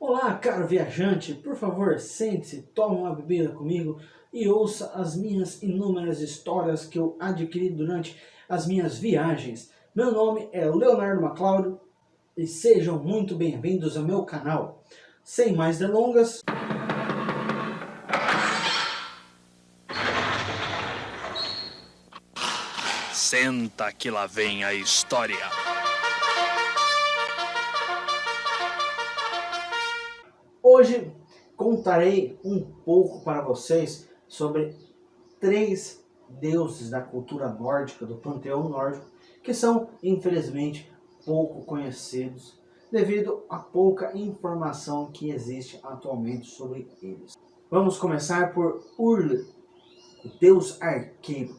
Olá, caro viajante, por favor, sente-se, tome uma bebida comigo e ouça as minhas inúmeras histórias que eu adquiri durante as minhas viagens. Meu nome é Leonardo Maclaudio e sejam muito bem-vindos ao meu canal. Sem mais delongas, senta que lá vem a história. hoje contarei um pouco para vocês sobre três deuses da cultura nórdica, do panteão nórdico, que são, infelizmente, pouco conhecidos, devido à pouca informação que existe atualmente sobre eles. Vamos começar por Urle, o deus arqueiro.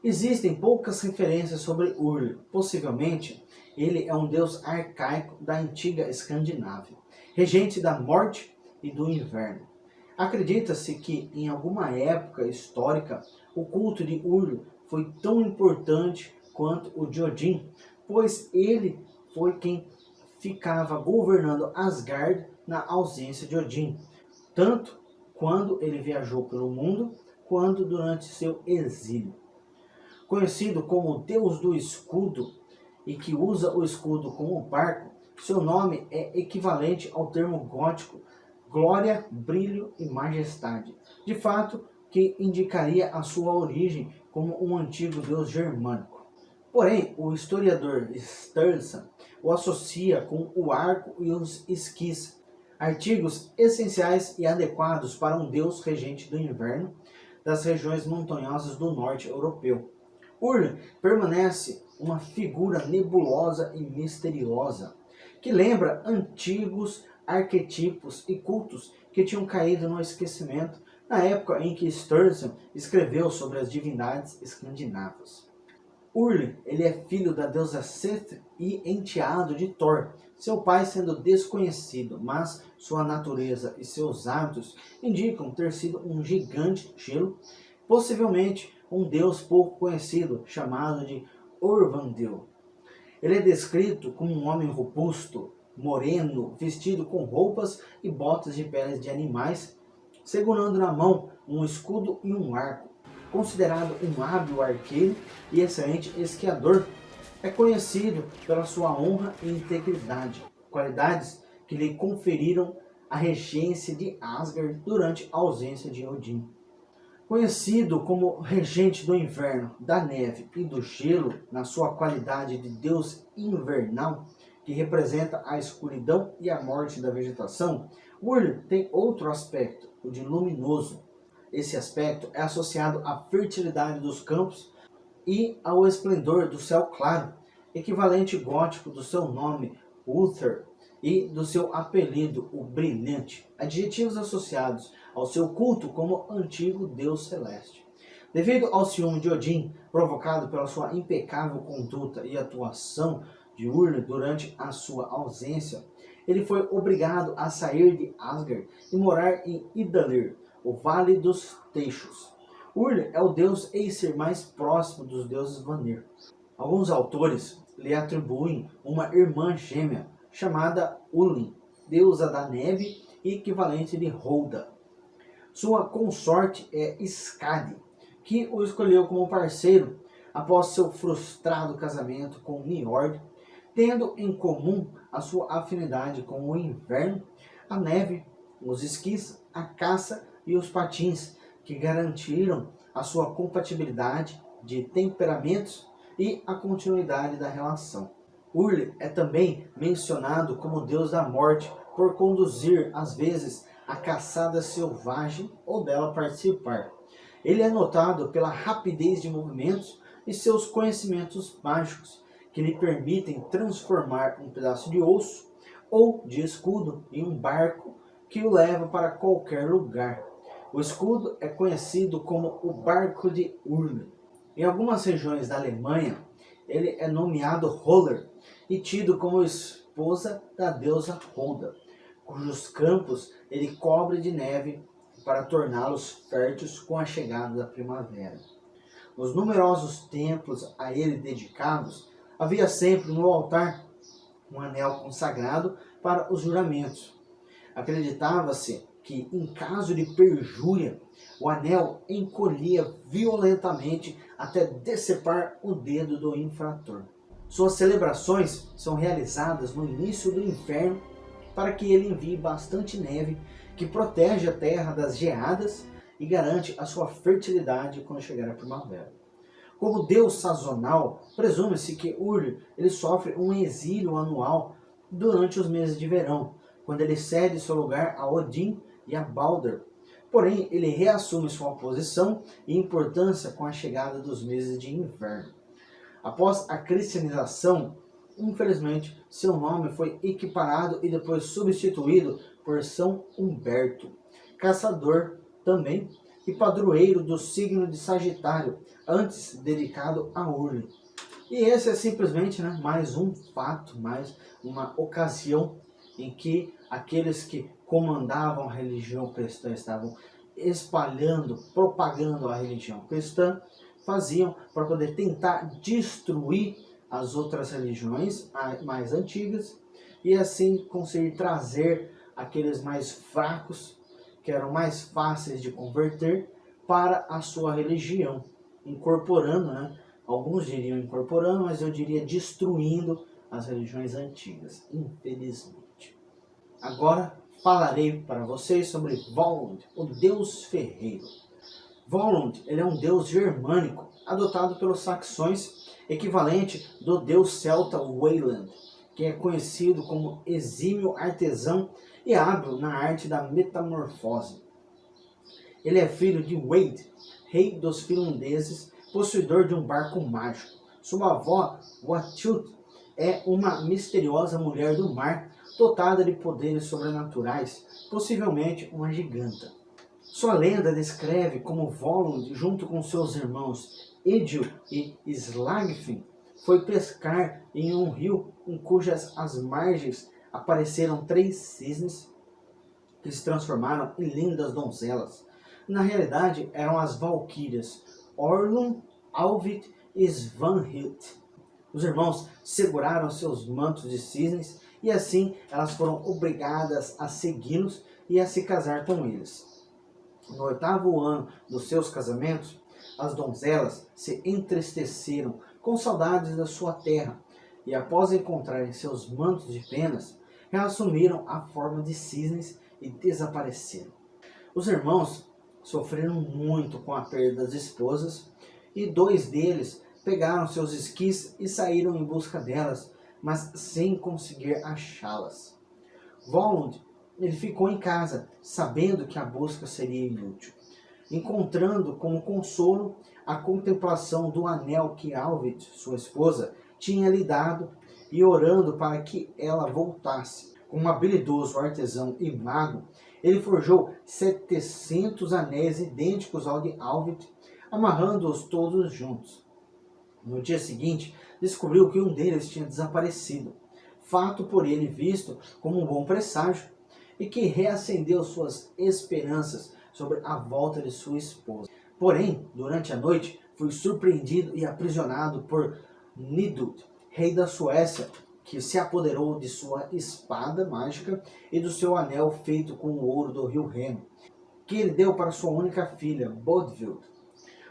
Existem poucas referências sobre Urle. Possivelmente, ele é um deus arcaico da antiga Escandinávia, regente da morte e do inverno. Acredita-se que, em alguma época histórica, o culto de Urle foi tão importante quanto o de Odin, pois ele foi quem ficava governando Asgard na ausência de Odin, tanto quando ele viajou pelo mundo, quanto durante seu exílio. Conhecido como Deus do Escudo e que usa o escudo como barco, seu nome é equivalente ao termo gótico glória, brilho e majestade, de fato que indicaria a sua origem como um antigo deus germânico. Porém, o historiador Sturluson o associa com o arco e os esquis, artigos essenciais e adequados para um deus regente do inverno das regiões montanhosas do norte europeu. Urle permanece uma figura nebulosa e misteriosa, que lembra antigos arquetipos e cultos que tinham caído no esquecimento na época em que Sturluson escreveu sobre as divindades escandinavas. Urle, ele é filho da deusa Seth e enteado de Thor, seu pai sendo desconhecido, mas sua natureza e seus hábitos indicam ter sido um gigante de gelo, possivelmente um deus pouco conhecido, chamado de Orvandil. Ele é descrito como um homem robusto, moreno, vestido com roupas e botas de peles de animais, segurando na mão um escudo e um arco. Considerado um hábil arqueiro e excelente esquiador, é conhecido pela sua honra e integridade, qualidades que lhe conferiram a regência de Asgard durante a ausência de Odin. Conhecido como regente do inverno, da neve e do gelo, na sua qualidade de deus invernal, que representa a escuridão e a morte da vegetação, Urle tem outro aspecto, o de luminoso. Esse aspecto é associado à fertilidade dos campos e ao esplendor do céu claro, equivalente gótico do seu nome, Uther, e do seu apelido, o Brilhante, adjetivos associados ao seu culto como antigo deus celeste. Devido ao ciúme de Odin, provocado pela sua impecável conduta e atuação de Urle durante a sua ausência, ele foi obrigado a sair de Asgard e morar em Idalir, o Vale dos Teixos. Urle é o deus Aesir mais próximo dos deuses Vanir. Alguns autores lhe atribuem uma irmã gêmea chamada Ullin, deusa da neve e equivalente de Holda. Sua consorte é Skadi, que o escolheu como parceiro após seu frustrado casamento com Niord, tendo em comum a sua afinidade com o inverno, a neve, os esquis, a caça e os patins, que garantiram a sua compatibilidade de temperamentos e a continuidade da relação. Urle é também mencionado como deus da morte por conduzir, às vezes, a caçada selvagem ou dela participar. Ele é notado pela rapidez de movimentos e seus conhecimentos mágicos, que lhe permitem transformar um pedaço de osso ou de escudo em um barco que o leva para qualquer lugar. O escudo é conhecido como o Barco de Urle. Em algumas regiões da Alemanha, ele é nomeado Holler e tido como esposa da deusa Holda, cujos campos ele cobre de neve para torná-los férteis com a chegada da primavera. Nos numerosos templos a ele dedicados, havia sempre no altar um anel consagrado para os juramentos. Acreditava-se que, em caso de perjúria, o anel encolhia violentamente até decepar o dedo do infrator. Suas celebrações são realizadas no início do inverno para que ele envie bastante neve que protege a terra das geadas e garante a sua fertilidade quando chegar a primavera. Como deus sazonal, presume-se que Ur ele sofre um exílio anual durante os meses de verão, quando ele cede seu lugar a Odin e a Balder. Porém, ele reassume sua posição e importância com a chegada dos meses de inverno. Após a cristianização, infelizmente, seu nome foi equiparado e depois substituído por São Humberto, caçador também e padroeiro do signo de Sagitário, antes dedicado a Urli. E esse é simplesmente mais um fato, mais uma ocasião em que aqueles que comandavam a religião cristã estavam espalhando, propagando a religião cristã, faziam para poder tentar destruir as outras religiões mais antigas e assim conseguir trazer aqueles mais fracos, que eram mais fáceis de converter, para a sua religião, incorporando, alguns diriam incorporando, mas eu diria destruindo as religiões antigas, infelizmente. Agora falarei para vocês sobre Volund, o deus ferreiro. Volund ele é um deus germânico, adotado pelos saxões, equivalente do deus celta Wayland, que é conhecido como exímio artesão e hábil na arte da metamorfose. Ele é filho de Wade, rei dos finlandeses, possuidor de um barco mágico. Sua avó, Wathild, é uma misteriosa mulher do mar, dotada de poderes sobrenaturais, possivelmente uma giganta. Sua lenda descreve como Volund, junto com seus irmãos Edil e Slagfin, foi pescar em um rio em cujas as margens apareceram 3 cisnes que se transformaram em lindas donzelas. Na realidade, eram as valquírias Orlun, Alvit e Svanhild. Os irmãos seguraram seus mantos de cisnes e assim elas foram obrigadas a segui-los e a se casar com eles. No 8º ano dos seus casamentos, as donzelas se entristeceram com saudades da sua terra e, após encontrarem seus mantos de penas, reassumiram a forma de cisnes e desapareceram. Os irmãos sofreram muito com a perda das esposas e 2 deles pegaram seus esquis e saíram em busca delas, mas sem conseguir achá-las. Volund ele ficou em casa, sabendo que a busca seria inútil, encontrando como consolo a contemplação do anel que Alvit, sua esposa, tinha lhe dado e orando para que ela voltasse. Como habilidoso artesão e mago, ele forjou 700 anéis idênticos ao de Alvit, amarrando-os todos juntos. No dia seguinte, descobriu que um deles tinha desaparecido, fato por ele visto como um bom presságio, e que reacendeu suas esperanças sobre a volta de sua esposa. Porém, durante a noite, foi surpreendido e aprisionado por Nidud, rei da Suécia, que se apoderou de sua espada mágica e do seu anel feito com o ouro do rio Reno, que ele deu para sua única filha, Bodvild.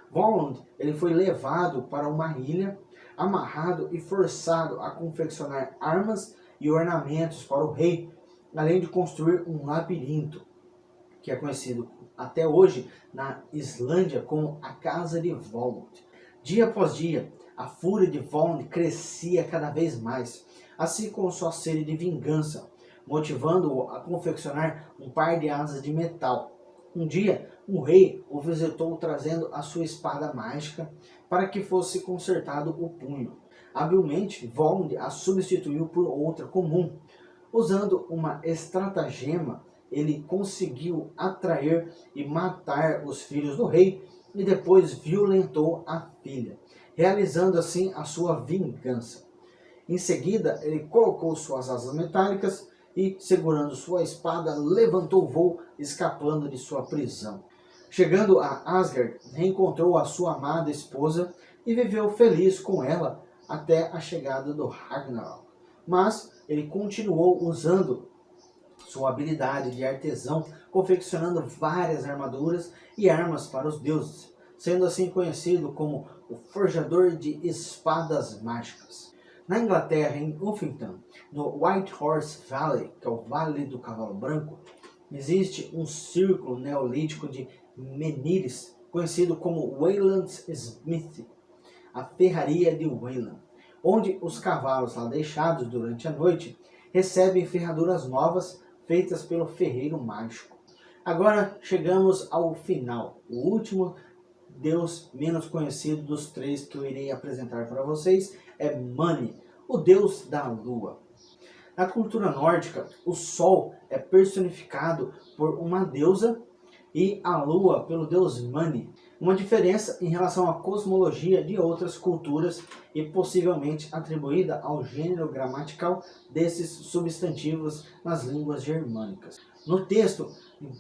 Volund ele foi levado para uma ilha, amarrado e forçado a confeccionar armas e ornamentos para o rei, além de construir um labirinto, que é conhecido até hoje na Islândia como a Casa de Volund. Dia após dia, a fúria de Volund crescia cada vez mais, assim como sua sede de vingança, motivando-o a confeccionar um par de asas de metal. Um dia, o rei o visitou trazendo a sua espada mágica para que fosse consertado o punho. Habilmente, Volund a substituiu por outra comum. Usando uma estratagema, ele conseguiu atrair e matar os filhos do rei e depois violentou a filha, realizando assim a sua vingança. Em seguida, ele colocou suas asas metálicas e, segurando sua espada, levantou voo, escapando de sua prisão. Chegando a Asgard, reencontrou a sua amada esposa e viveu feliz com ela até a chegada do Ragnarok. Mas ele continuou usando sua habilidade de artesão, confeccionando várias armaduras e armas para os deuses, sendo assim conhecido como o forjador de espadas mágicas. Na Inglaterra, em Uffington, no White Horse Valley, que é o Vale do Cavalo Branco, existe um círculo neolítico de menires, conhecido como Wayland's Smith, a ferraria de Wayland, onde os cavalos lá deixados durante a noite recebem ferraduras novas feitas pelo ferreiro mágico. Agora chegamos ao final, o último deus menos conhecido dos três que eu irei apresentar para vocês é Mani, o deus da lua. Na cultura nórdica, o sol é personificado por uma deusa e a lua pelo deus Mani, uma diferença em relação à cosmologia de outras culturas e possivelmente atribuída ao gênero gramatical desses substantivos nas línguas germânicas. No texto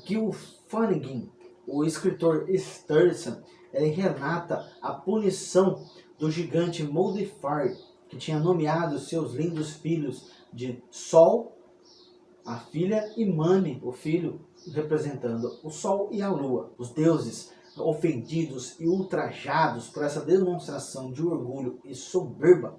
Gylfaginning, o escritor Sturluson relata a punição do gigante Moldfari, que tinha nomeado seus lindos filhos de Sol, a filha, e Mani, o filho, representando o Sol e a Lua. Os deuses, ofendidos e ultrajados por essa demonstração de orgulho e soberba,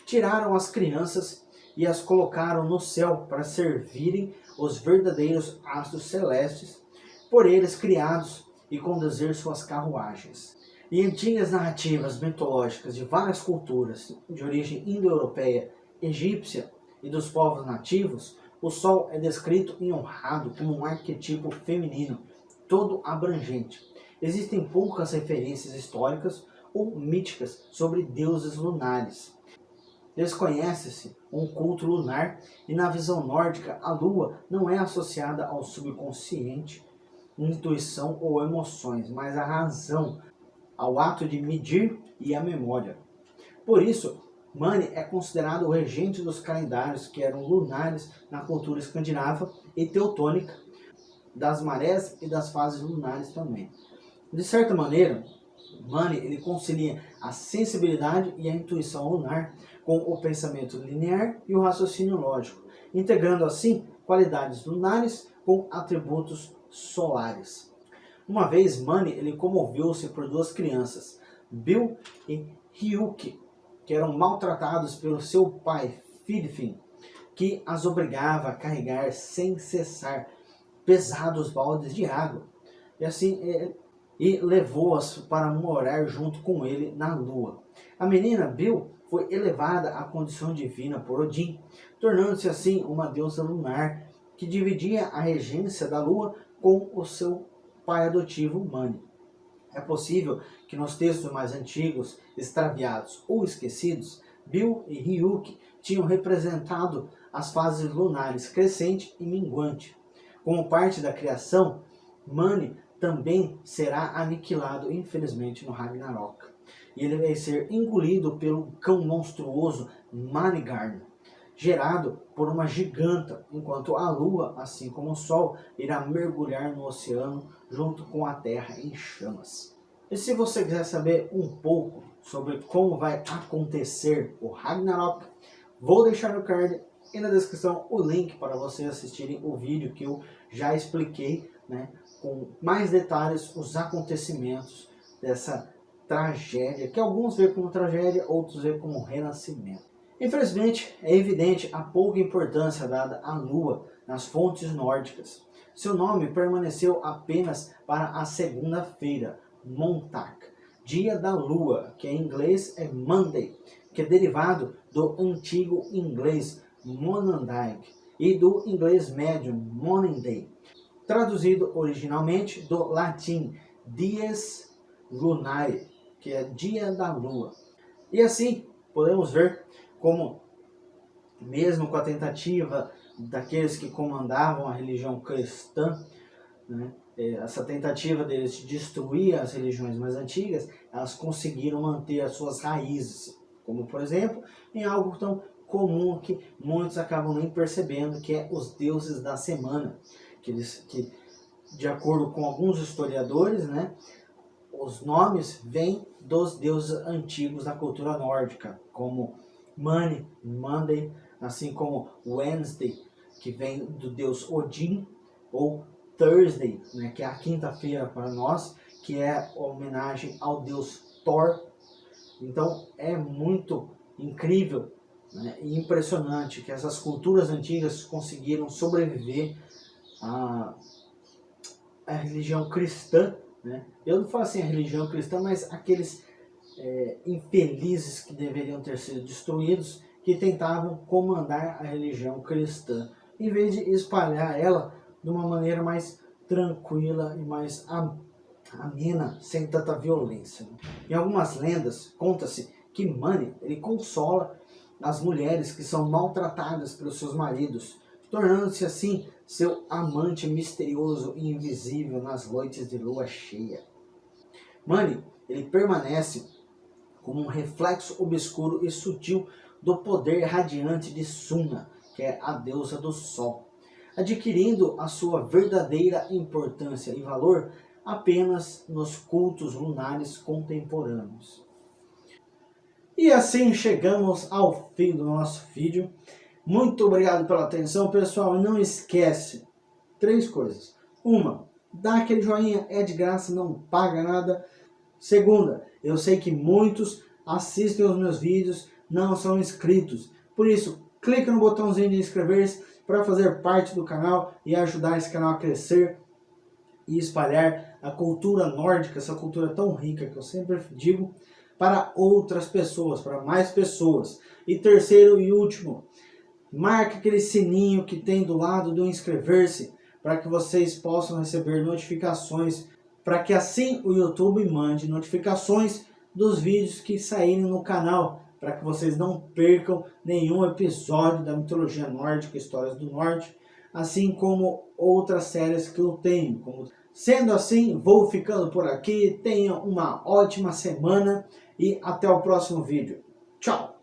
tiraram as crianças e as colocaram no céu para servirem os verdadeiros astros celestes, por eles criados, e conduzir suas carruagens. Em antigas narrativas mitológicas de várias culturas de origem indo-europeia, egípcia e dos povos nativos, o Sol é descrito e honrado como um arquetipo feminino, todo abrangente. Existem poucas referências históricas ou míticas sobre deuses lunares. Desconhece-se um culto lunar e na visão nórdica a lua não é associada ao subconsciente, intuição ou emoções, mas à razão, ao ato de medir e à memória. Por isso, Mani é considerado o regente dos calendários que eram lunares na cultura escandinava e teutônica, das marés e das fases lunares também. De certa maneira, Mani concilia a sensibilidade e a intuição lunar com o pensamento linear e o raciocínio lógico, integrando assim qualidades lunares com atributos solares. Uma vez Mani comoveu-se por duas crianças, Bil e Hyuk, que eram maltratados pelo seu pai Vidfinn, que as obrigava a carregar sem cessar pesados baldes de água, e assim levou-as para morar junto com ele na lua. A menina Bil foi elevada à condição divina por Odin, tornando-se assim uma deusa lunar que dividia a regência da lua com o seu pai adotivo Mani. É possível que nos textos mais antigos, extraviados ou esquecidos, Bil e Hyuk tinham representado as fases lunares crescente e minguante. Como parte da criação, Mani também será aniquilado, infelizmente, no Ragnarok. E ele vai ser engolido pelo cão monstruoso Manigarn, gerado por uma giganta, enquanto a lua, assim como o sol, irá mergulhar no oceano junto com a terra em chamas. E se você quiser saber um pouco sobre como vai acontecer o Ragnarok, vou deixar no card e na descrição o link para vocês assistirem o vídeo que eu já expliquei, com mais detalhes os acontecimentos dessa tragédia, que alguns veem como tragédia, outros veem como renascimento. Infelizmente, é evidente a pouca importância dada à lua nas fontes nórdicas. Seu nome permaneceu apenas para a segunda-feira, Montag, dia da lua, que em inglês é Monday, que é derivado do antigo inglês Monandag e do inglês médio Monday, traduzido originalmente do latim Dies Lunae, que é dia da lua. E assim podemos ver como, mesmo com a tentativa daqueles que comandavam a religião cristã, essa tentativa deles de destruir as religiões mais antigas, elas conseguiram manter as suas raízes, como por exemplo, em algo tão comum que muitos acabam nem percebendo, que é os deuses da semana, que de acordo com alguns historiadores, os nomes vêm dos deuses antigos da cultura nórdica, como Mani, Monday, assim como Wednesday, que vem do deus Odin, ou Thursday, né, que é a quinta-feira para nós, que é a homenagem ao deus Thor. Então é muito incrível, né, e impressionante que essas culturas antigas conseguiram sobreviver à religião cristã, né? Eu não falo assim a religião cristã, mas aqueles infelizes que deveriam ter sido destruídos, que tentavam comandar a religião cristã, em vez de espalhar ela de uma maneira mais tranquila e mais amena, sem tanta violência. Em algumas lendas, conta-se que Mani, ele consola as mulheres que são maltratadas pelos seus maridos, tornando-se assim seu amante misterioso e invisível nas noites de lua cheia. Mani, ele permanece como um reflexo obscuro e sutil do poder radiante de Sunna, que é a deusa do sol, adquirindo a sua verdadeira importância e valor apenas nos cultos lunares contemporâneos. E assim chegamos ao fim do nosso vídeo. Muito obrigado pela atenção, pessoal. E não esquece 3 coisas. 1, dá aquele joinha, é de graça, não paga nada. 2, eu sei que muitos assistem os meus vídeos, não são inscritos. Por isso, clica no botãozinho de inscrever-se para fazer parte do canal e ajudar esse canal a crescer e espalhar a cultura nórdica, essa cultura tão rica que eu sempre digo, para outras pessoas, para mais pessoas. E 3º e último, marque aquele sininho que tem do lado do inscrever-se, para que vocês possam receber notificações, para que assim o YouTube mande notificações dos vídeos que saírem no canal, para que vocês não percam nenhum episódio da mitologia nórdica, Histórias do Norte, assim como outras séries que eu tenho. Sendo assim, vou ficando por aqui. Tenha uma ótima semana e até o próximo vídeo. Tchau!